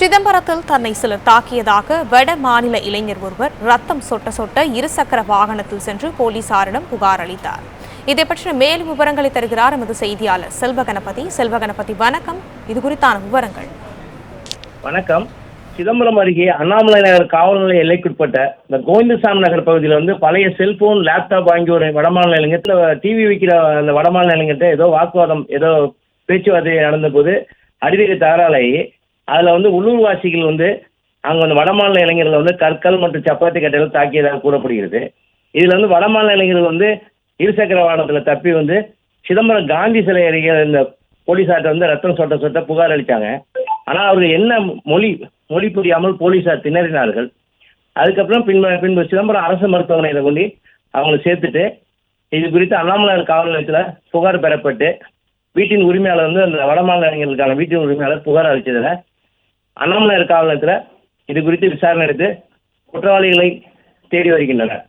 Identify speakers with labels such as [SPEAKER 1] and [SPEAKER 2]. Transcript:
[SPEAKER 1] சிதம்பரத்தில் தன்னை சிலர் தாக்கியதாக வட மாநில இளைஞர் ஒருவர் ரத்தம் சொட்ட சொட்ட இருசக்கர வாகனத்தில் சென்று போலீசாரிடம் புகார் அளித்தார். இதை பற்றின மேலும் விவரங்களை தருகிறார் எமது செய்தியாளர் செல்வகணபதி. செல்வகணபதி, வணக்கம். இது குறித்தான விவரங்கள்.
[SPEAKER 2] வணக்கம். சிதம்பரம் அருகே அண்ணாமலை நகர் காவல் நிலைய எல்லைக்குட்பட்ட இந்த கோவிந்தசாமி நகர் பகுதியில் பழைய செல்போன் லேப்டாப் வாங்கி ஒரு வடமாநில இளைஞர் டிவி விற்கிற அந்த வடமாநில இளைஞர்கிட்ட ஏதோ வாக்குவாதம் பேச்சுவார்த்தை நடந்த போது அடிதடி தகராறாகி அதில் உள்ளூர்வாசிகள் அங்கே வடமாநில இளைஞர்கள் கற்கள் மற்றும் சப்பாத்தி கட்டைகள் தாக்கியதாக கூறப்படுகிறது. இதில் வடமாநில இளைஞர்கள் இருசக்கர வாகனத்தில் தப்பி சிதம்பரம் காந்தி சிலை அருகே இந்த போலீஸார்ட்ட ரத்தம் சொட்ட சொட்ட புகார் அளித்தாங்க. ஆனால் அவர்கள் என்ன மொழி புரியாமல் போலீஸார் திணறினார்கள். அதுக்கப்புறம் பின்பு சிதம்பரம் அரசு மருத்துவமனையில் கொண்டு அவங்களை சேர்த்துட்டு இது குறித்து அண்ணாமலை காவல் நிலையத்தில் புகார் பெறப்பட்டு வீட்டின் உரிமையாளர் அந்த வடமாநில இளைஞர்களுக்கான வீட்டின் உரிமையாளர் புகார் அளித்ததில் அண்ணாமலை காவல் நிலையத்தில் இது குறித்து விசாரணை எடுத்து குற்றவாளிகளை தேடி வருகின்றனர்.